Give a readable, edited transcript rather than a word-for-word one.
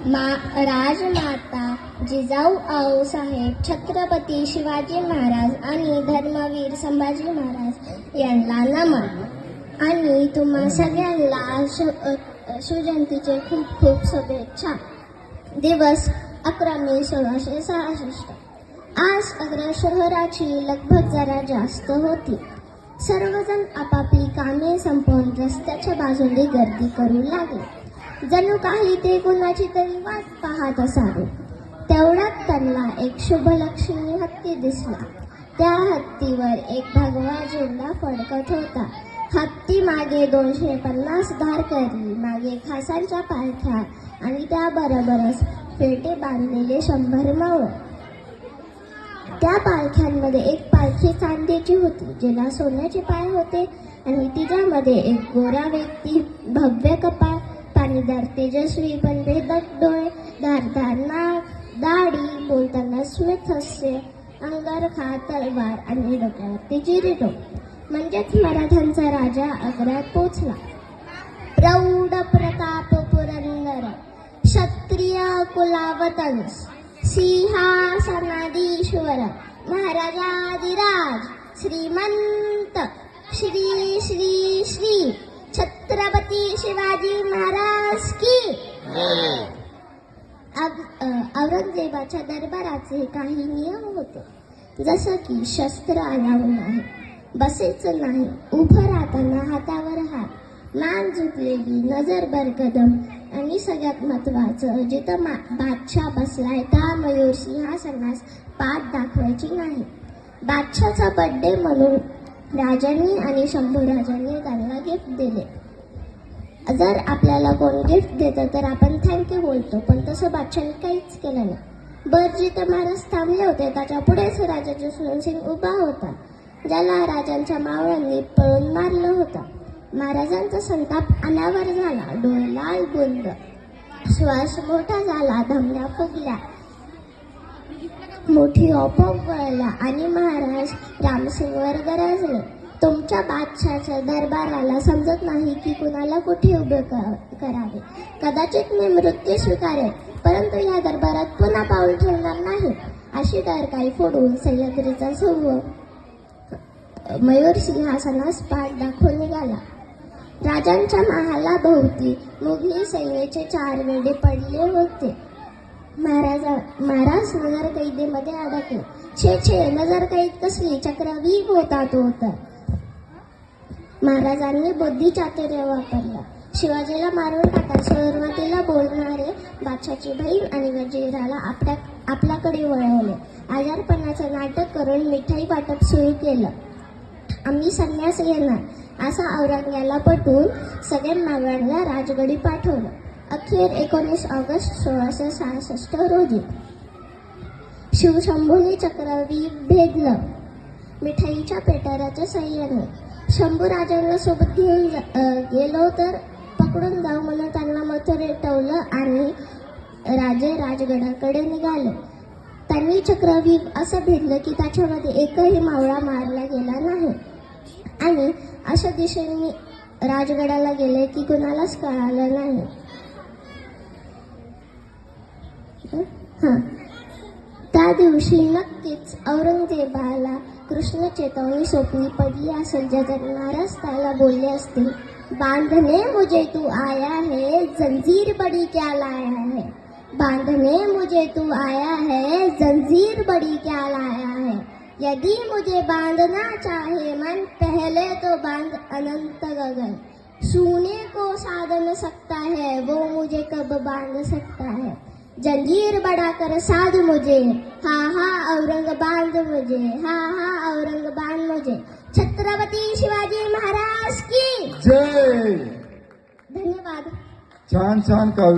राजमाता जिजाऊ आऊसाहेब छत्रपती शिवाजी महाराज आणि धर्मवीर संभाजी महाराज यांना नमन. आणि तुम्हा सगळ्यांना शिवजयंतीचे खूप खूप शुभेच्छा. दिवस 11 मे 1666. आज अग्र शहराची लगबग जरा जास्त होती. सर्वजण आपापली कामे संपवून रस्त्याच्या बाजूने गर्दी करू लागले. जणू काही ते कुणाची तरी वाट पाहत असावे. तेवढ्यात त्यांना एक शुभलक्षणी हत्ती दिसला. त्या हत्तीवर एक भगवा झेंडा फडकत होता. हत्ती मागे 250 धारकरी, मागे खासांच्या पालख्या आणि त्याबरोबरच फेटे बांधलेले 100 मावळ. त्या पालख्यांमध्ये एक पालखी चांदीची होती, जिला सोन्याचे पाय होते आणि तिच्यामध्ये एक गोरा व्यक्ती, भव्य कपाळ, पाणीदार तेजस्वी पण भेदक डोळे, धारदार नाक, दाढी, बोलताना स्मित हास्य, अंगरखा तलवार आणि डोक्यावरती जिरेटो. म्हणजेच मराठ्यांचा राजा आग्र्यात पोचला. प्रौढ प्रताप पुरंदर, क्षत्रिय कुलावतंस, सिंहासनाधीश्वर, महाराजाधिराज, श्रीमंत श्री श्री श्री छत्रपती शिवाजी महाराज की. औरंगजेबाच्या दरबाराचे काही नियम होते, जसं की शस्त्र अलाव नाही, बसायचं नाही, उभं राहताना हातावर हात, मान झुकलेली, नजर बरकदम आणि सगळ्यात महत्वाचं, जिथं बादशाह बसलाय त्या मयूर सिंहासनास पाठ दाखवायची नाही. बादशाहचा बर्थडे म्हणून राजांनी आणि शंभूराजांनी त्यांना गिफ्ट दिले. जर आपल्याला कोण गिफ्ट देतं तर आपण थँक्यू बोलतो, पण तसं बादशाहने काहीच केलं नाही. बरजित महाराज थांबले होते, त्याच्या पुढेच राजा जसवंतसिंग उभा होता, ज्याला राजांच्या मावळ्यांनी पळून मारलं होतं. महाराजांचा संताप अनावर झाला, डोळे लाल बुंद, श्वास मोठा झाला, धमन्या फुगल्या, मोठी ओपोप वळला आणि महाराज रामसिंगवर गरजले. तुमच्या बादशाच्या दरबाराला समजत नाही की कुणाला कुठे उभे करावे. कदाचित मी मृत्यू स्वीकारेन, परंतु या दरबारात पुन्हा पाऊल ठेवणार नाही. अशी डरकाळी फोडून सह्याद्रीचा सौव मयूर सिंहासनास पाठ दाखवून निघाला. राजांच्या महालाभोवती मुघली सैन्याचे 4 वेढे पडले होते. महाराज नजर कैदेमध्ये अडकले. छे नजर कैद कसली, चक्रव्यूह होता तो तर. महाराजांनी बुद्धिचातुर्य वापरलं. शिवाजीला मारून टाका. सुरुवातीला बोलणारे बादशाची बहीण आणि वजीराला आपल्याकडे वळवले. आजारपणाचं नाटक करून मिठाई वाटप सुरू केलं. आम्ही संन्यास घेणार असं औरंग्याला पटवून सगळ्या मावळ्यांना राजगडी पाठवलं. अखेर 19 ऑगस्ट 1666 रोजी शिवशंभूने चक्रव्यूह भेदलं. मिठाईच्या पेटाऱ्याच्या सहाय्याने शंभूराजांना सोबत घेऊन गेलो तर पकडून जाऊ म्हणून त्यांना मथुरेत ठेवलं आणि राजे राजगडाकडे निघाले. त्यांनी चक्रव्यूह असं भेदलं की त्याच्यामध्ये एकही मावळा मारला गेला नाही आणि अशा दिशेने राजगडाला गेले की कुणालाच कळालं नाही. त्या दिवशी नक्कीच औरंगजेबाला कृष्ण चेतावणी सोपली पडली असेल. जर महाराज त्याला बोलले असतील, बांधने मुझे तू आया है, जंजीर बड़ी क्या लाया है. बांधने मुझे तू आया है, जंजीर बड़ी क्या लाया है. यदि मुझे बांधना चाहे मन, पहले तो बांध अनंत गगन. सोने को साध न सकता है, वो मुझे कब बांध सकता है. जंजीर बढ़ाकर साध मुझे, हा औरंग बांध मुझे, हा औरंग बांध मुझे. छत्रपती शिवाजी महाराज की जय. धन्यवाद. छान काव्य.